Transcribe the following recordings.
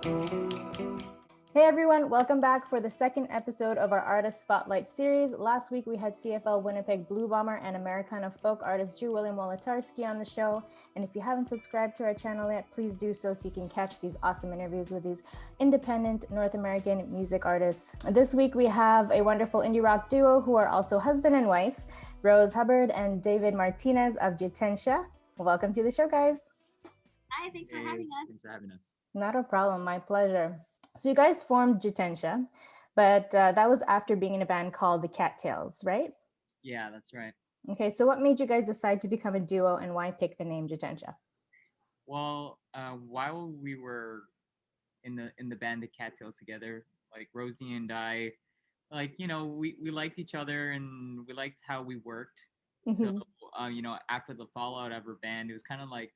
Hey everyone, welcome back for the second episode of our Artist Spotlight series. Last week we had CFL Winnipeg Blue Bomber and Americana folk artist Drew William Wolotarski on the show. And if you haven't subscribed to our channel yet, please do so you can catch these awesome interviews with these independent North American music artists. This week we have a wonderful indie rock duo who are also husband and wife, Rose Hubbard and David Martinez of Jitensha. Welcome to the show, guys. Hi, thanks for having us. Thanks for having us. Not a problem, my pleasure. So you guys formed Jitensha, but that was after being in a band called the Cattails, right? Yeah, that's right. Okay, so what made you guys decide to become a duo and why pick the name Jitensha? Well, while we were in the band the Cattails together, like Rosie and I, we liked each other and we liked how we worked. Mm-hmm. So after the fallout of our band, it was kind of like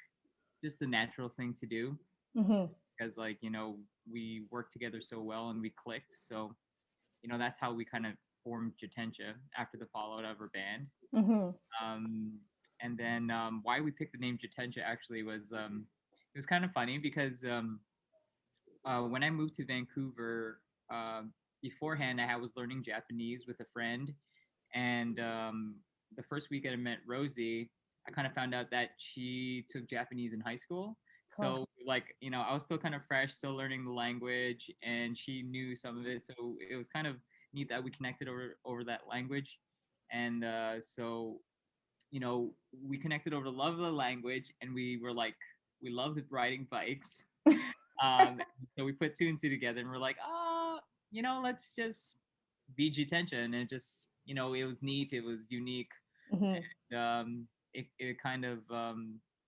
just the natural thing to do. Mm-hmm. Because we worked together so well and we clicked. So that's how we kind of formed Jitensha after the fallout of our band. Mm-hmm. And then why we picked the name Jitensha actually was it was kind of funny because when I moved to Vancouver, beforehand I was learning Japanese with a friend, and the first week I met Rosie, I kind of found out that she took Japanese in high school. Cool. So I was still kind of fresh, still learning the language, and she knew some of it. So it was kind of neat that we connected over that language, and we connected over the love of the language, and we loved riding bikes. So we put two and two together, and we're like, let's just be Jitensha, and it just, it was neat, it was unique, Mm-hmm. and it kind of,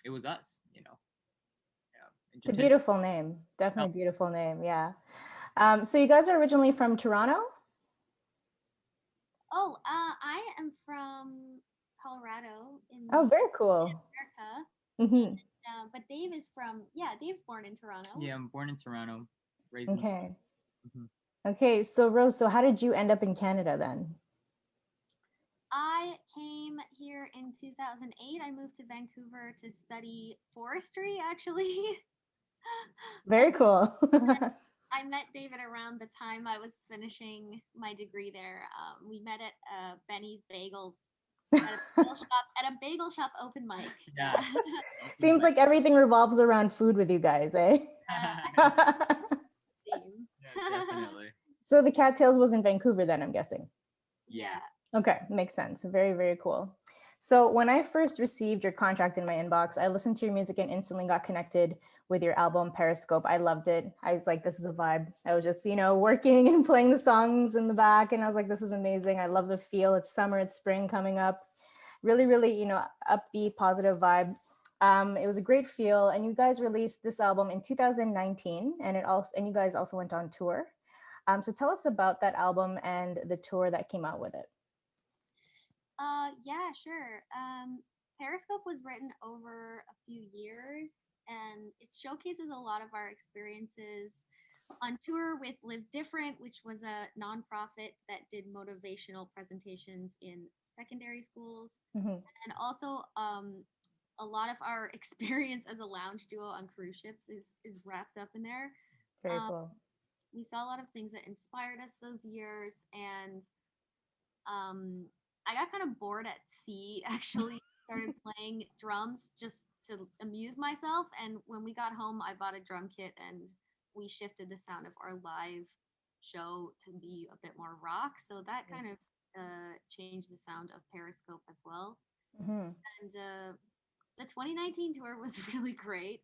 it was us, Yeah. It's a And beautiful name. Definitely a beautiful name. Yeah. So you guys are originally from Toronto? Oh, I am from Colorado in Oh, very cool. America. Mm-hmm. But Dave's born in Toronto. Yeah, I'm born in Toronto, raised in. Okay. Mhm. Okay. So Rose, so how did you end up in Canada then? I came here in 2008. I moved to Vancouver to study forestry, actually. Very cool. I met David around the time I was finishing my degree there. We met at Benny's Bagels at a bagel shop open mic. Yeah. Seems like everything revolves around food with you guys, eh? Yeah, definitely. So the Cattails was in Vancouver then, I'm guessing. Yeah. Okay, makes sense. Very, very cool. So when I first received your contract in my inbox, I listened to your music and instantly got connected with your album Periscope. I loved it. I was like, this is a vibe. I was just, working and playing the songs in the back. And I was like, this is amazing. I love the feel. It's summer, it's spring coming up. Really, really, upbeat, positive vibe. It was a great feel. And you guys released this album in 2019. And you guys also went on tour. So tell us about that album and the tour that came out with it. Yeah, sure. Periscope was written over a few years, and it showcases a lot of our experiences on tour with Live Different, which was a nonprofit that did motivational presentations in secondary schools, Mm-hmm. and also a lot of our experience as a lounge duo on cruise ships is wrapped up in there. Very Um, cool. we saw a lot of things that inspired us those years, and um, I got kind of bored at sea. Actually, started playing drums just to amuse myself. And when we got home, I bought a drum kit, and we shifted the sound of our live show to be a bit more rock. So that kind of changed the sound of Periscope as well. Mm-hmm. And the 2019 tour was really great.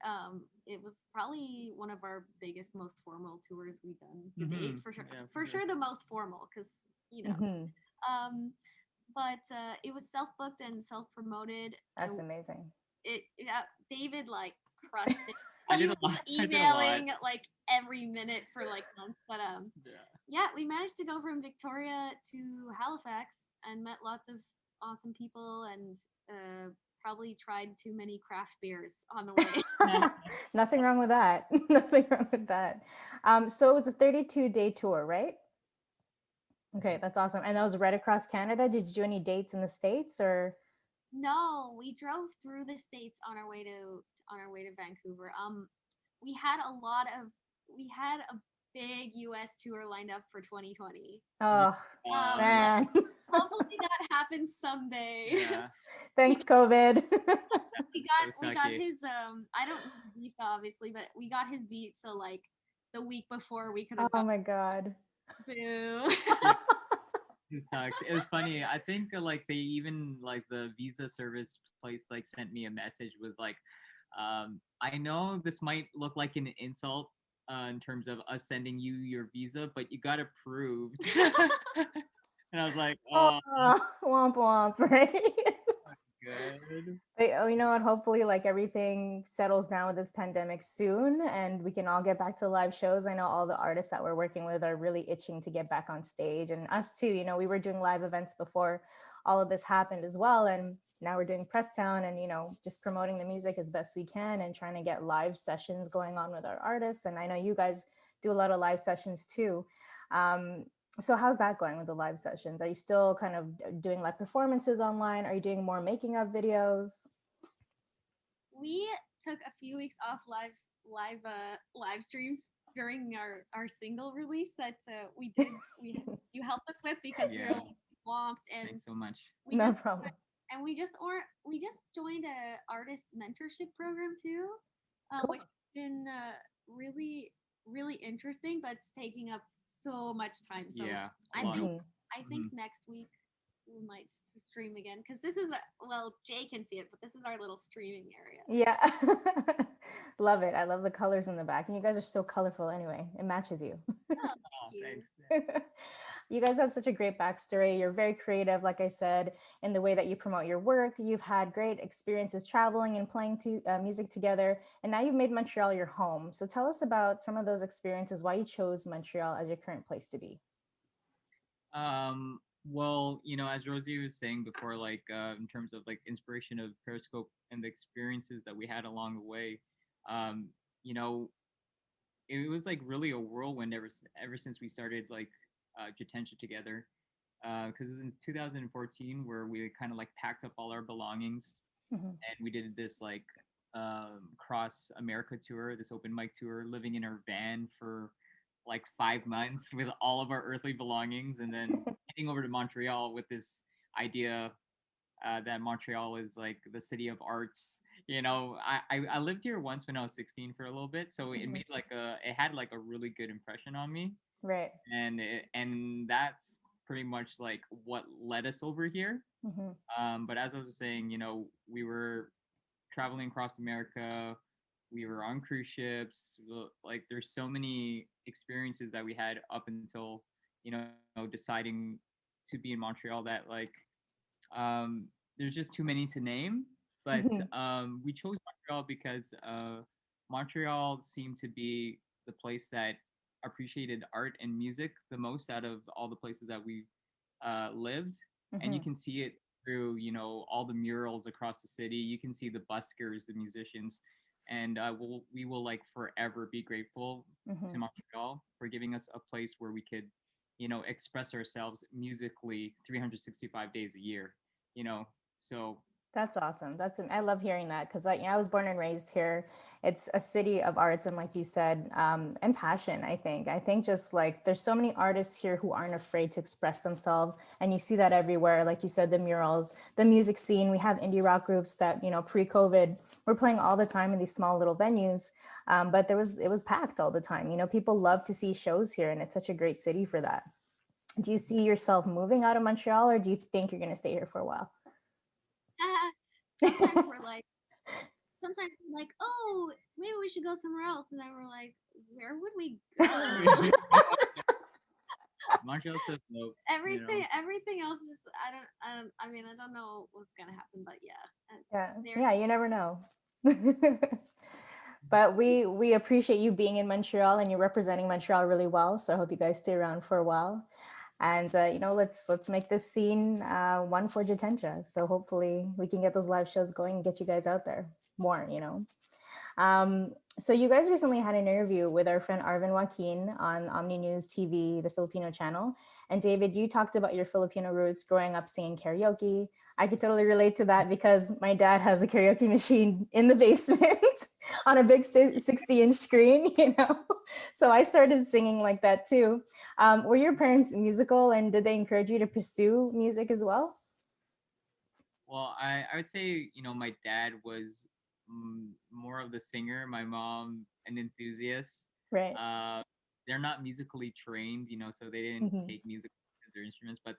It was probably one of our biggest, most formal tours we've done to date, for sure. Yeah, for sure, the most formal, because you know. Mm-hmm. Um, but it was self booked and self promoted. That's amazing. David like crushed it. I He did a was lot. emailing like every minute for like months. But Yeah. yeah, we managed to go from Victoria to Halifax and met lots of awesome people and probably tried too many craft beers on the way. Nothing wrong with that. Nothing wrong with that. So it was a 32-day tour, right? Okay, that's awesome. And that was right across Canada. Did you do any dates in the States or? No, we drove through the states on our way to Vancouver. We had a lot of we had a big US tour lined up for 2020. Oh, Uh, man. Hopefully that happens someday. yeah. Thanks, COVID. we So got sucky. his I don't know the visa obviously, but we got his beat, so like the week before we could have Oh gone. my God. Boo. It sucks. It was funny. I think like they even like the visa service place like sent me a message was like, I know this might look like an insult in terms of us sending you your visa, but you got approved. And I was like, Oh, oh, womp womp, right? good. But, you know what? Hopefully, like everything settles down with this pandemic soon, and we can all get back to live shows. I know all the artists that we're working with are really itching to get back on stage, and us too. You know, we were doing live events before all of this happened as well, and now we're doing press town, and just promoting the music as best we can, and trying to get live sessions going on with our artists. And I know you guys do a lot of live sessions too. Um, so how's that going with the live sessions? Are you still kind of doing like performances online? Are you doing more making of videos? We took a few weeks off live streams during our single release that we you helped us with because we were Yeah. like swamped, and Thanks so much. we No just problem. and we just joined a artist mentorship program too, Cool. which has been really interesting, but it's taking up so much time. So Yeah. I A lot of think I think next week we might stream again because this is well, Jay can see it, but this is our little streaming area. Yeah. Love it. I love the colors in the back. And you guys are so colorful anyway. It matches you. Oh, oh, thank you. thanks. You guys have such a great backstory. You're very creative, like I said, in the way that you promote your work. You've had great experiences traveling and playing music together. And now you've made Montreal your home. So tell us about some of those experiences, why you chose Montreal as your current place to be. Well, as Rosie was saying before, like in terms of like inspiration of Periscope and the experiences that we had along the way, um, you know, it was like really a whirlwind ever since we started like Jitensha together. Because it was in 2014 where we kind of like packed up all our belongings Mhm. and we did this like cross America tour, this open mic tour, living in our van for like 5 months with all of our earthly belongings, and then heading over to Montreal with this idea that Montreal is like the city of arts. I lived here once when I was 16 for a little bit, so it Mhm. made it had like a really good impression on me, Right. and that's pretty much like what led us over here. Mhm. But as I was saying, we were traveling across America. We were on cruise ships. Like, there's so many experiences that we had up until deciding to be in Montreal that like there's just too many to name. But Mhm. we chose Montreal because Montreal seemed to be the place that appreciated art and music the most out of all the places that we've lived. And you Mhm. can see it through all the murals across the city. You can see the buskers, the musicians, and we will like forever be grateful to Mhm. Montreal for giving us a place where we could express ourselves musically 365 days a year. So That's awesome. I love hearing that because I was born and raised here. It's a city of arts, and like you said, and passion. I think just like there's so many artists here who aren't afraid to express themselves, and you see that everywhere. Like you said, the murals, the music scene. We have indie rock groups that pre-COVID were playing all the time in these small little venues, but it was packed all the time. People love to see shows here, and it's such a great city for that. Do you see yourself moving out of Montreal, or do you think you're going to stay here for a while? sometimes we're like, oh, maybe we should go somewhere else, and then we're like, where would we go? Montreal's so dope. Everything else just I mean, I don't know what's gonna happen, but yeah. Yeah, you never know. But we appreciate you being in Montreal, and you're representing Montreal really well. So I hope you guys stay around for a while. And let's make this scene one for Jitensha. So hopefully we can get those live shows going and get you guys out there more. So you guys recently had an interview with our friend Arvin Joaquin on Omni News TV, the Filipino channel. And David, you talked about your Filipino roots growing up singing karaoke. I could totally relate to that because my dad has a karaoke machine in the basement on a big 60-inch screen, you know. So I started singing like that too. Were your parents musical and did they encourage you to pursue music as well? Well, I would say, my dad was more of the singer, my mom an enthusiast. Right. Uh, they're not musically trained, so they didn't Hmm. take music as their instruments, but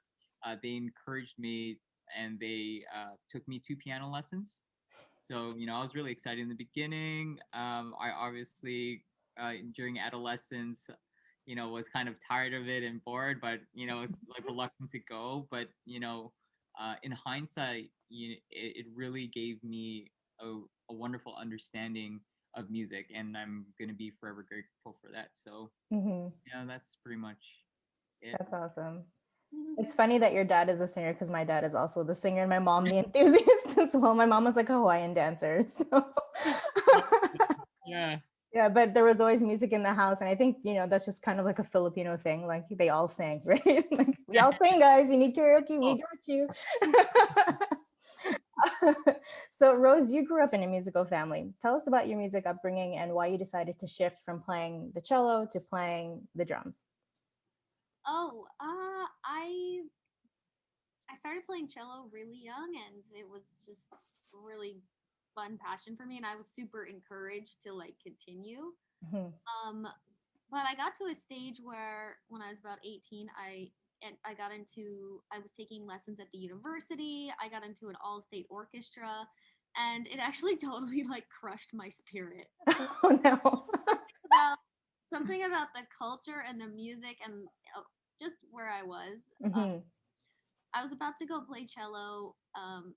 they encouraged me and they took me to piano lessons. So, I was really excited in the beginning. I obviously, during adolescence, was kind of tired of it and bored, but, was like reluctant to go. But, in hindsight, it really gave me a, a wonderful understanding of music, and I'm going to be forever grateful for that. So, Hmm. that's pretty much it. That's awesome. Mhm. It's funny that your dad is a singer because my dad is also the singer and my mom the enthusiast as well. My mom was like a Hawaiian dancer. So Yeah. yeah, but there was always music in the house. And I think, that's just kind of like a Filipino thing. Like they all sang, right? Like we all sing, guys. You need karaoke, we Oh, got you. So Rose, you grew up in a musical family. Tell us about your music upbringing and why you decided to shift from playing the cello to playing the drums. Oh, I started playing cello really young, and it was just a really fun passion for me, and I was super encouraged to like continue. Mhm. Um, but I got to a stage where when I was about 18, I was taking lessons at the university. I got into an all-state orchestra, and it actually totally like crushed my spirit. Oh no. About something about the culture and the music and just where I was. Mhm. I was about to go play cello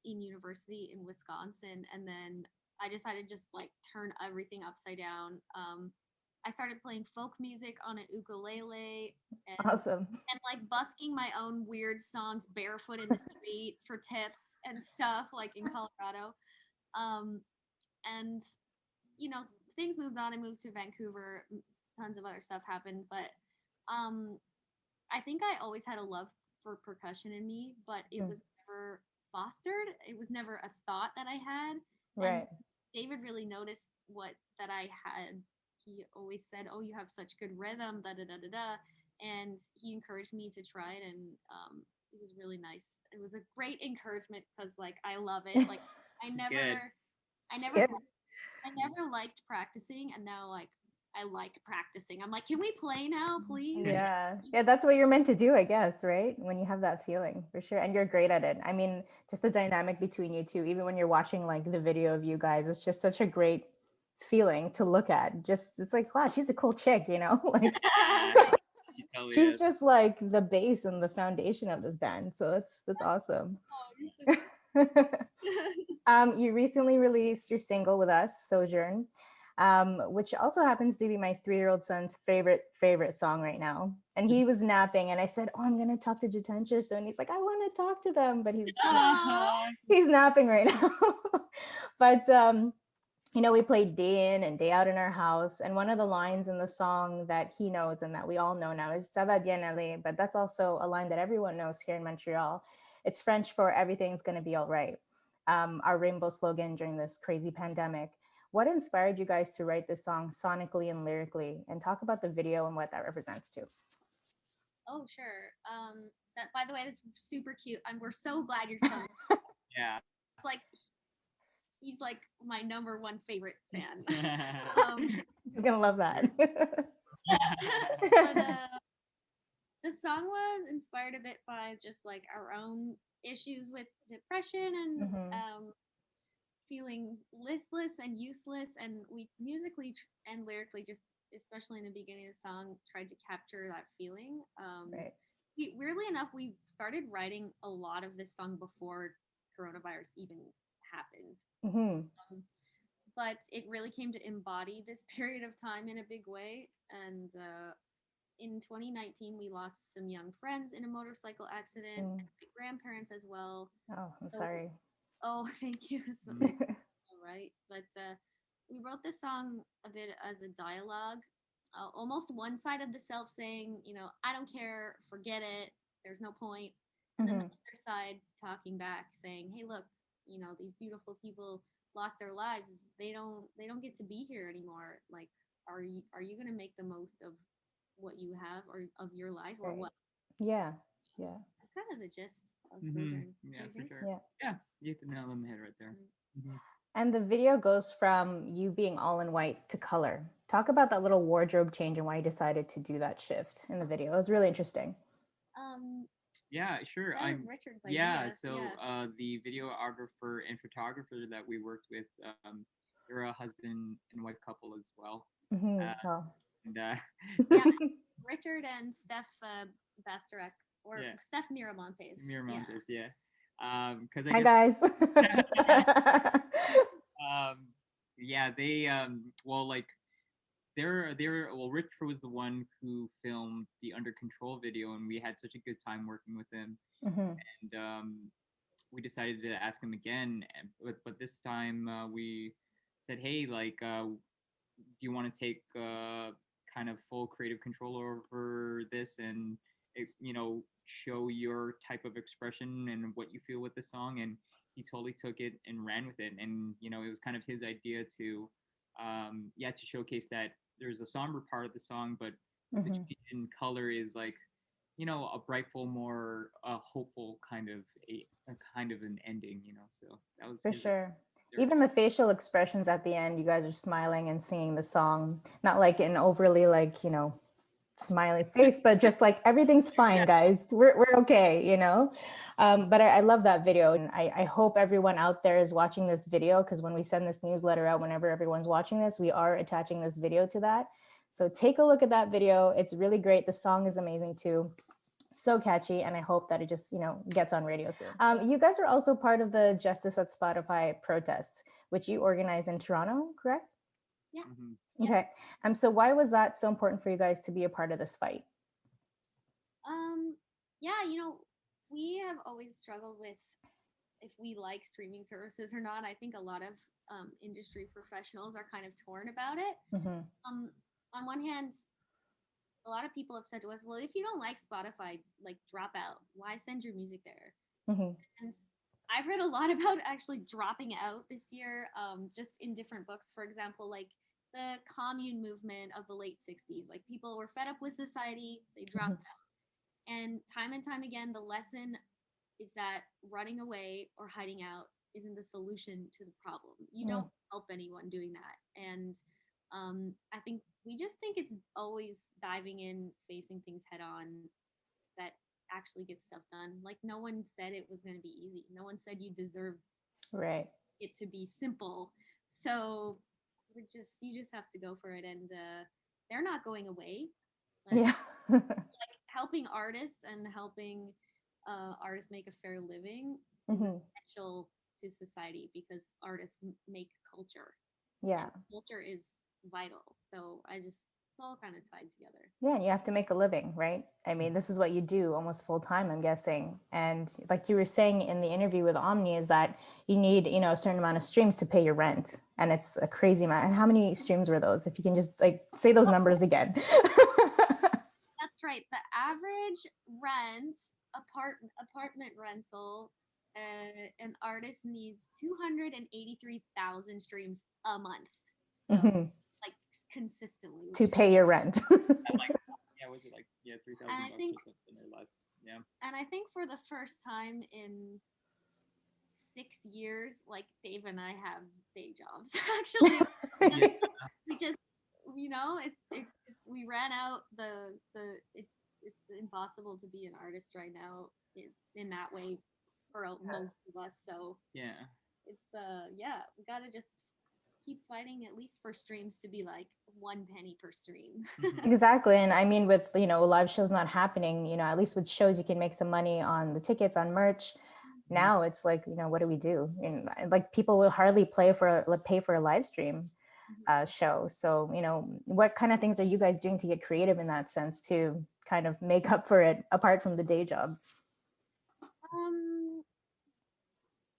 in university in Wisconsin, and then I decided to just like turn everything upside down. I started playing folk music on an ukulele Awesome. and like busking my own weird songs barefoot in the street for tips and stuff, like in Colorado. Um, and you know, things moved on. I moved to Vancouver. Tons of other stuff happened, but um, I think I always had a love for percussion in me, but it Mm. was never fostered. It was never a thought that I had. And Right. David really noticed what that I had. He always said, "Oh, you have such good rhythm, da da da da da," and he encouraged me to try it, and it was really nice. It was a great encouragement because, like, I love it. Like, I It's good. never, I never, Yeah. I never liked practicing, and now like I like practicing. I'm like, can we play now, please? Yeah. Yeah, that's what you're meant to do, I guess, right? When you have that feeling, for sure. And you're great at it. I mean, just the dynamic between you two, even when you're watching like the video of you guys, it's just such a great feeling to look at. Just it's like, wow, she's a cool chick, you know? Like Yeah, she totally she's is. just like the base and the foundation of this band. So that's awesome. Oh, you're so You recently released your single with us, Sojourn, which also happens to be my 3-year-old son's favorite song right now. And he was napping, and I said, "Oh, I'm gonna talk to Jitensha soon." He's like, "I want to talk to them," but Aw. he's napping right now. But we played day in and day out in our house, and one of the lines in the song that he knows and that we all know now is "Ça va bien aller," but that's also a line that everyone knows here in Montreal. It's French for "everything's gonna be all right." Our rainbow slogan during this crazy pandemic. What inspired you guys to write this song sonically and lyrically? And talk about the video and what that represents too. Oh, sure. That by the way, this is super cute. And we're so glad you're so. Yeah. It's like he's like my number one favorite fan. He's gonna love that. But the song was inspired a bit by just like our own issues with depression and Hmm. feeling listless and useless, and we musically and lyrically just especially in the beginning of the song tried to capture that feeling. Right. Weirdly enough, we started writing a lot of this song before coronavirus even happened. Hmm. But it really came to embody this period of time in a big way. And in 2019, we lost some young friends in a motorcycle accident, Mm. and my grandparents as well. Oh, I'm So, sorry. oh, thank you. Mm. All right. But we wrote this song a bit as a dialogue, almost one side of the self saying, I don't care, forget it, there's no point. and then the Mhm. other side talking back, saying, "Hey, look, these beautiful people lost their lives. They don't get to be here anymore. Like, are you gonna make the most of what you have or of your life or Right. what?" Yeah. Yeah. That's kind of the gist of Mm-hmm. Sojourn. Yeah, Don't you for think? sure. Yeah. Yeah, you hit the nail on the head right there. Mm. Mm-hmm. And the video goes from you being all in white to color. Talk about that little wardrobe change and why you decided to do that shift in the video. It was really interesting. Um, Yeah, sure. that was Richard's Yeah. idea. So Yeah. the videographer and photographer that we worked with, they're a husband and wife couple as well. Mm-hmm. Uh, Oh. and Yeah, Richard and Steph Basterek or yeah, Steph Miramontes. Yeah. Miramontes. Yeah. Because I Hi, guess guys. um, yeah, they well, like they're well, Rich was the one who filmed the Under Control video, and we had such a good time working with him. Mhm. And we decided to ask him again, but this time we said, hey, like, do you want to take kind of full creative control over this and show your type of expression and what you feel with the song? And he totally took it and ran with it, and it was kind of his idea to to showcase that there's a somber part of the song, but the Mhm. change in color is like a brightful, more hopeful kind of a kind of an ending. So that was For his sure. Even direction. the facial expressions at the end, you guys are smiling and singing the song, not like an overly like, smiley face, but just like everything's fine, guys. We're okay. But I love that video. And I hope everyone out there is watching this video because when we send this newsletter out, whenever everyone's watching this, we are attaching this video to that. So take a look at that video. It's really great. The song is amazing too. So catchy, and I hope that it just gets on radio soon. You guys are also part of the Justice at Spotify protests, which you organized in Toronto, correct? Yeah. Mm-hmm. Yeah. Okay. So why was that so important for you guys to be a part of this fight? Yeah, we have always struggled with if we like streaming services or not. I think a lot of industry professionals are kind of torn about it. Mm-hmm. On one hand, a lot of people have said to us, well, if you don't like Spotify, like drop out. Why send your music there? Mm-hmm. And I've read a lot about actually dropping out this year, just in different books. For example, like the commune movement of the late 60s. Like people were fed up with society, they dropped out. And time again, the lesson is that running away or hiding out isn't the solution to the problem. You Mm-hmm. don't help anyone doing that. And I think we just think it's always diving in, facing things head on that actually gets stuff done. Like no one said it was going to be easy. No one said you deserve Right. it to be simple. So you just have to go for it. And they're not going away. Like, Yeah. helping artists and helping artists make a fair living is Mm-hmm. essential to society because artists make culture. Yeah. And culture is vital. So it's all kind of tied together. Yeah, and you have to make a living, right? I mean, this is what you do almost full time, I'm guessing. And like you were saying in the interview with Omni, is that you need, a certain amount of streams to pay your rent. And it's a crazy amount. And how many streams were those? If you can just like say those numbers again. That's right. The average rent apartment rental, an artist needs 283,000 streams a month. So Mhm. like consistently, To pay your rent. Like, yeah, was it like 3,000 and I bucks think or something or less? Yeah. and I think for the first time in 6 years, like Dave and I have day jobs. Actually, Yeah. we just it's we ran out it's impossible to be an artist right now in that way for most of us. So Yeah. it's yeah, we gotta just keep fighting at least for streams to be like 1 penny per stream. Mhm. Exactly. And I mean, with, live shows not happening, at least with shows, you can make some money on the tickets, on merch. Now it's like, what do we do? And like people will hardly pay for a live stream show. So, what kind of things are you guys doing to get creative in that sense to kind of make up for it apart from the day job?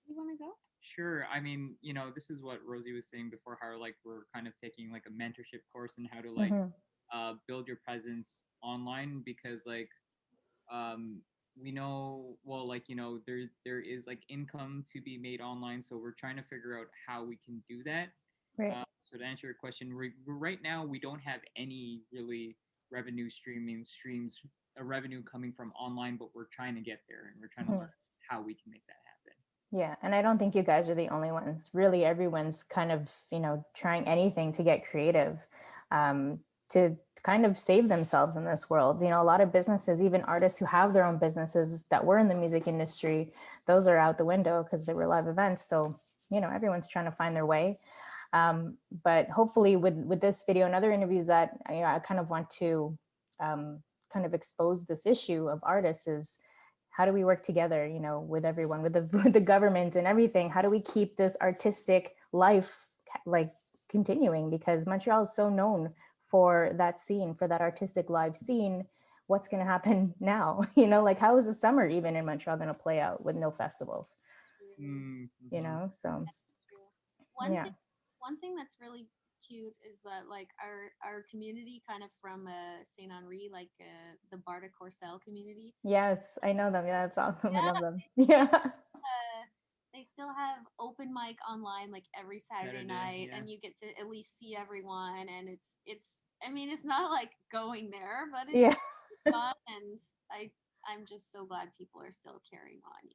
You want to go? Sure. I mean, this is what Rosie was saying before, how like we're kind of taking like a mentorship course in how to like Mm-hmm. build your presence online because like we know, well, like, there is like income to be made online, so we're trying to figure out how we can do that. Right. So to answer your question, right now we don't have any really revenue streams, a revenue coming from online, but we're trying to get there, and we're trying to Mhm. learn how we can make that happen. Yeah, and I don't think you guys are the only ones. Really, everyone's kind of, trying anything to get creative, to kind of save themselves in this world. A lot of businesses, even artists who have their own businesses that were in the music industry, those are out the window because they were live events. So, everyone's trying to find their way. But hopefully, with this video and other interviews that I kind of want to kind of expose this issue of artists is, how do we work together, with everyone, with the with the government and everything? How do we keep this artistic life like continuing? Because Montreal is so known for that scene, for that artistic live scene. What's going to happen now? Like, how is the summer even in Montreal going to play out with no festivals? Mm-hmm. So True. One yeah. thing, one thing that's really cute is that like our community, kind of from Saint Henri, like the Barda Courcelle community. Yes, I know them. Yeah, that's awesome. I Yeah, love them. they Yeah. they still have open mic online like every Saturday night, Yeah. and you get to at least see everyone. And it's I mean, it's not like going there, but it's Yeah. fun, and I'm just so glad people are still carrying on.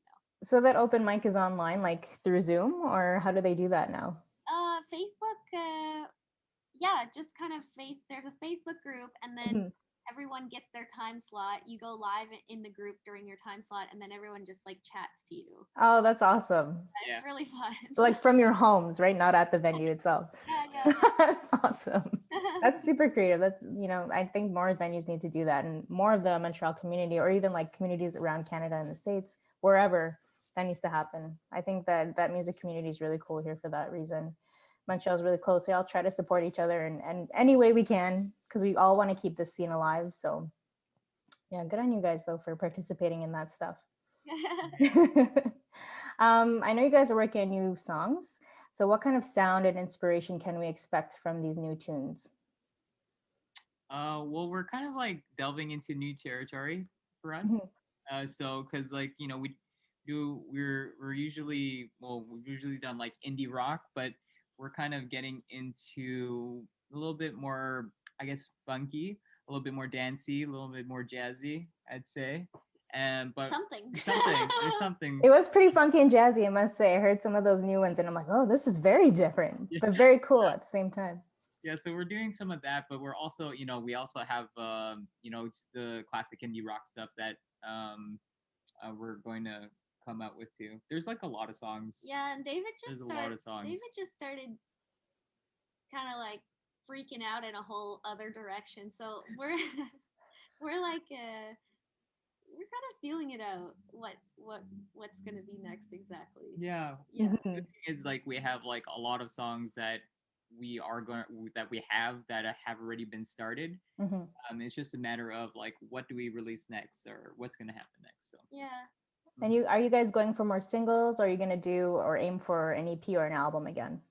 So that open mic is online, like through Zoom, or how do they do that now? Facebook, yeah, just kind of there's a Facebook group, and then Mhm. everyone gets their time slot. You go live in the group during your time slot, and then everyone just like chats to you. Oh, that's awesome. Yeah. It's really fun. Like from your homes, right? Not at the venue itself. Yeah, That's awesome. yeah. That's super creative. That's, I think more venues need to do that, and more of the Montreal community, or even like communities around Canada and the States, wherever, that needs to happen. I think that music community is really cool here for that reason. Montreal's really close. They all try to support each other and any way we can, because we all want to keep this scene alive. So yeah, good on you guys though for participating in that stuff. I know you guys are working on new songs. So what kind of sound and inspiration can we expect from these new tunes? Well, we're kind of like delving into new territory for us. Mhm. So because like we're usually, well, we've usually done like indie rock, but we're kind of getting into a little bit more, I guess, funky, a little bit more dancey, a little bit more jazzy, I'd say. And but Something. there's something. It was pretty funky and jazzy, I must say. I heard some of those new ones and I'm like, oh, this is very different, Yeah. but very cool at the same time. Yeah, so we're doing some of that, but we're also, we also have, it's the classic indie rock stuff that we're going to come out with too. There's like a lot of songs. Yeah, and There's a lot of songs. David just started kind of like freaking out in a whole other direction. So we're like we're kind of feeling it out. What's gonna be next exactly? Yeah. Yeah. The thing is, like, we have like a lot of songs that we have that have already been started. Mhm. It's just a matter of like, what do we release next, or what's gonna happen next. So Yeah. And are you guys going for more singles, or are you going to do or aim for an EP or an album again?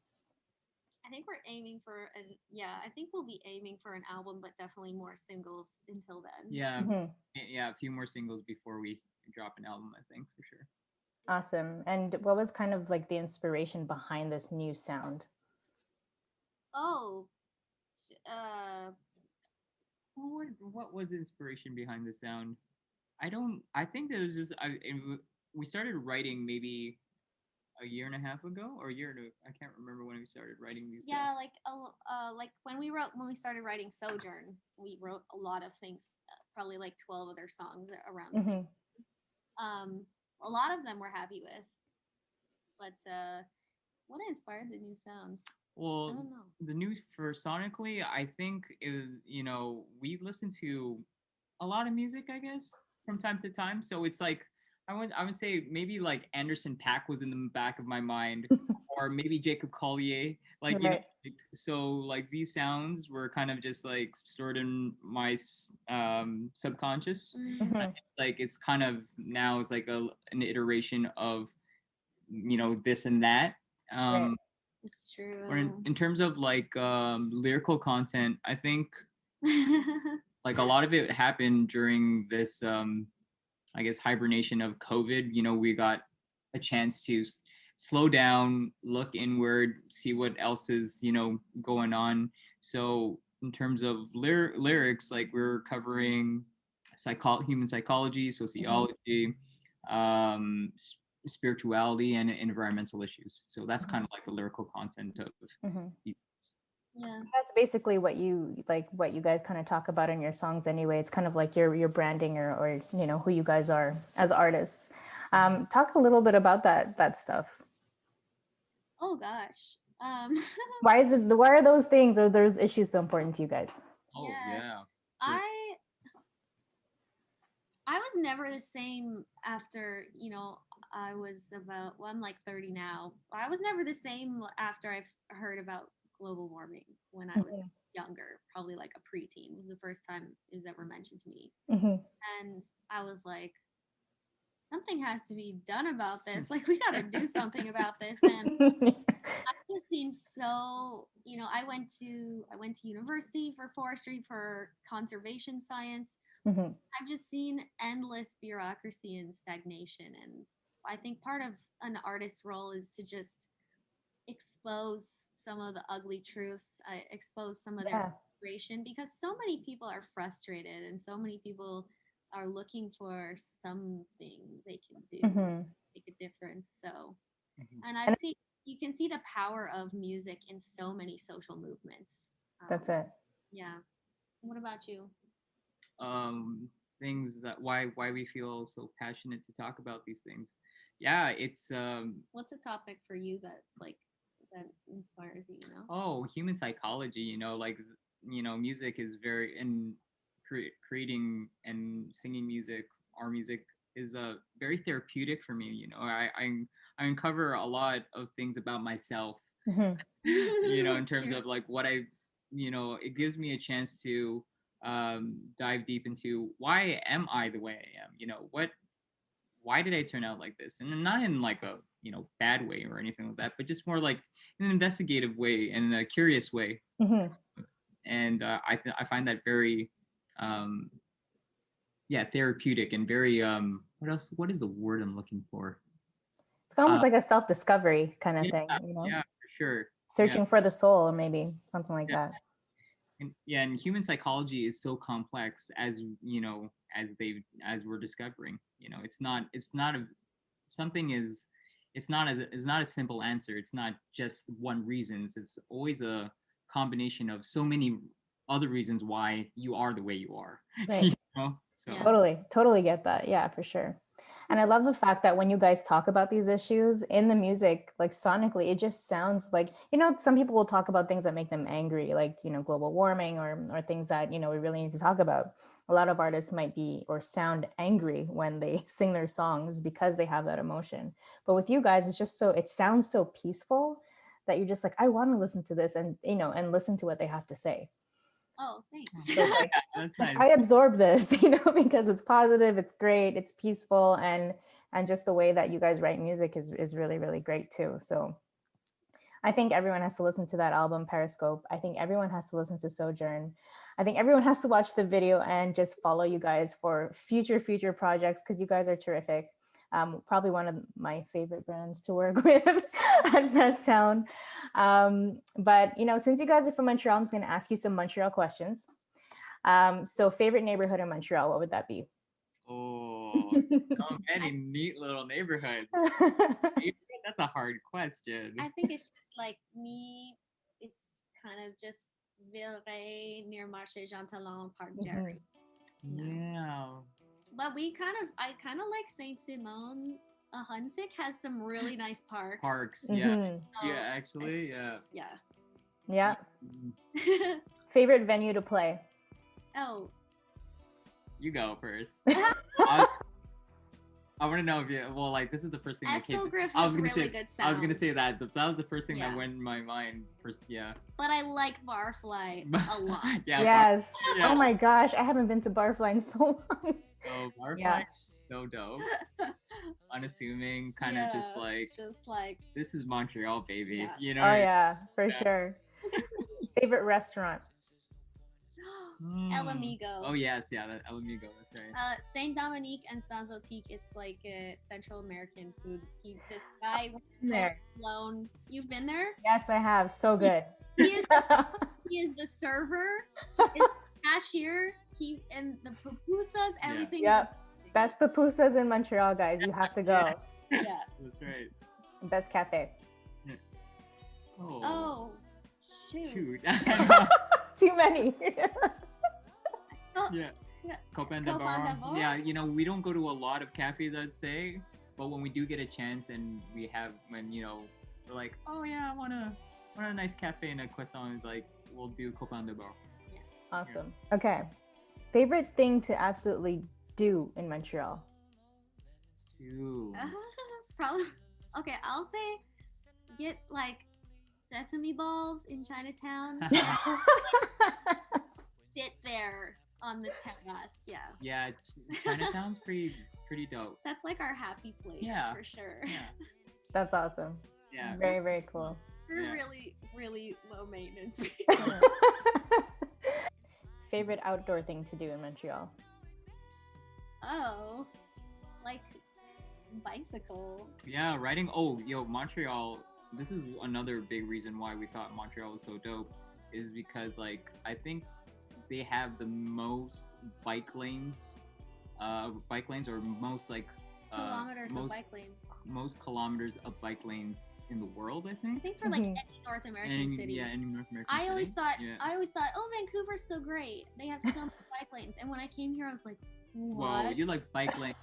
I think we're aiming for I think we'll be aiming for an album, but definitely more singles until then. yeah, Mhm. yeah, a few more singles before we drop an album, I think, for sure. Awesome. And what was kind of like the inspiration behind this new sound? Oh, What was the inspiration behind the sound? I think that it was just we started writing maybe a year and a half ago, or a year and I can't remember when we started writing these. Yeah, like when we started writing Sojourn, we wrote a lot of things, probably like 12 other songs around the same. A lot of them we're happy with, but what inspired the new sounds? Well, I don't know. The new for sonically, I think is we listen to a lot of music, I guess, from time to time. So it's like I would say maybe like Anderson .Paak was in the back of my mind, or maybe Jacob Collier. Like Right. so like these sounds were kind of just like stored in my subconscious. Mhm. Like it's kind of now it's like an iteration of this and that. Right. It's true. Or in terms of like lyrical content, I think like a lot of it happened during this I guess, hibernation of COVID, we got a chance to slow down, look inward, see what else is, going on. So in terms of lyrics, like we're covering human psychology, sociology, um, spirituality, and environmental issues. So that's kind of like the lyrical content of these. Yeah. That's basically what you guys kind of talk about in your songs anyway. It's kind of like your branding or who you guys are as artists. Talk a little bit about that stuff. Oh gosh. Why are those things or those issues so important to you guys? Oh yeah. I was never the same after, I was about, well, I'm like 30 now. I was never the same after I heard about global warming when I was younger, probably like a preteen was the first time it was ever mentioned to me. And I was like, something has to be done about this. Like, we got to do something about this. And I've just seen so, I went to university for forestry, for conservation science. I've just seen endless bureaucracy and stagnation. And I think part of an artist's role is to just expose some of the ugly truths, expose some of their frustration, because so many people are frustrated and so many people are looking for something they can do to make a difference. So, and you can see the power of music in so many social movements. That's it. Yeah. What about you? Things that why we feel so passionate to talk about these things. Yeah, it's what's a topic for you that's like that inspires you, Oh, human psychology, like music is very in creating and singing music, our music is very therapeutic for me. I uncover a lot of things about myself. In terms of like what I it gives me a chance to dive deep into why am I the way I am. Why did I turn out like this, and not in like a bad way or anything like that, but just more like in an investigative way and a curious way. And I find that very therapeutic and very what is the word I'm looking for? It's almost like a self-discovery kind of thing, Yeah, for sure. Searching for the soul, or maybe something like that. And human psychology is so complex, as as we're discovering. It's not a simple answer. It's not just one reason. It's always a combination of so many other reasons why you are the way you are. Right. So. Totally get that. Yeah, for sure. And I love the fact that when you guys talk about these issues in the music, like sonically, it just sounds like, some people will talk about things that make them angry, like, global warming or things that, we really need to talk about. A lot of artists might be or sound angry when they sing their songs because they have that emotion. But with you guys, it's just it sounds so peaceful that you're just like, I want to listen to this and, and listen to what they have to say. Oh, thanks. So like, that's nice. I absorb this, because it's positive, it's great, it's peaceful, and just the way that you guys write music is really, really great too. So I think everyone has to listen to that album, Periscope. I think everyone has to listen to Sojourn. I think everyone has to watch the video and just follow you guys for future projects, because you guys are terrific. Probably one of my favorite brands to work with at Presstown. But, since you guys are from Montreal, I'm just going to ask you some Montreal questions. So favorite neighborhood in Montreal, what would that be? Oh, so many neat little neighborhoods. That's a hard question. I think it's just like me. It's kind of just Villeray near Marché Jean Talon, Park Jerry. Yeah. But I kind of like Saint-Simon. Huntsic has some really nice parks. Yeah. Yeah, actually, yeah. Yeah. Favorite venue to play? Oh. You go first. I want to know if this is the first thing that came. I was gonna say good sound. I was gonna say that was the first thing that went in my mind first. Yeah. But I like Barfly a lot. Yes. Oh my gosh, I haven't been to Barfly in so long. Oh, Barfly, so dope. Unassuming, kind of just like this is Montreal, baby. Oh yeah, for sure. Favorite restaurant? El Amigo. Oh yes, yeah, that El Amigo. That's right. Saint Dominique and Sanzotique. It's like a Central American food. This guy was There. totally alone. You've been there? Yes, I have. So good. He is the server, is the cashier. He and the pupusas, everything. Yep. Best pupusas in Montreal, guys. You have to go. Yeah. That's right. Best cafe. Yeah. Oh, shoot. Too many. Oh, Yeah. yeah. Copan de Copan Bar. de Bar? Yeah, you know, we don't go to a lot of cafes, I'd say, but when we do get a chance and we have, when, you know, we're like, oh yeah, I want a nice cafe in a croissant, it's like, we'll do Copan de Bar. Awesome. Okay. Favorite thing to absolutely do in Montreal? Ooh. Probably. Okay, I'll say get like sesame balls in Chinatown. Sit there on the terrace. Yeah. Yeah, Chinatown's pretty dope. That's like our happy place for sure. Yeah. That's awesome. Yeah. Very, very cool. We're Yeah. really, really low maintenance. Favorite outdoor thing to do in Montreal? Oh, like bicycle. Yeah, riding. Oh, yo, Montreal. This is another big reason why we thought Montreal was so dope, is because like I think they have the most bike lanes, or most like Kilometers of bike lanes. most kilometers of bike lanes in the world. I I think. think for like any North American city. Yeah, any North American. I always city. thought, Yeah. oh, Vancouver's so great. They have so many bike lanes. And when I came here, I was like, what? Whoa, you like bike lanes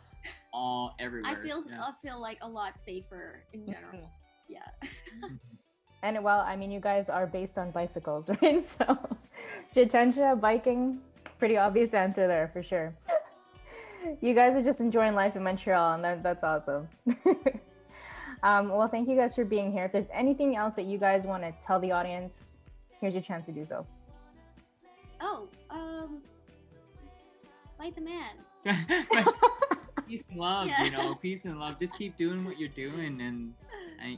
all everywhere. I feel like a lot safer in general. Yeah. And well, I mean, you guys are based on bicycles, right? So, Jitensha, biking, pretty obvious answer there for sure. You guys are just enjoying life in Montreal, and that's awesome. Well, thank you guys for being here. If there's anything else that you guys want to tell the audience, here's your chance to do so. Oh, fight the man. Peace and love, Yeah. you know, peace and love. Just keep doing what you're doing, and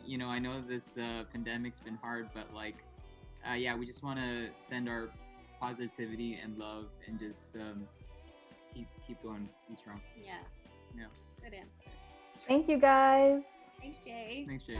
you know, I know this pandemic's been hard, but like, yeah, we just want to send our positivity and love, and just keep going, be strong. Yeah. Yeah. Good answer. Thank you guys. Thanks, Jay. Thanks, Jay.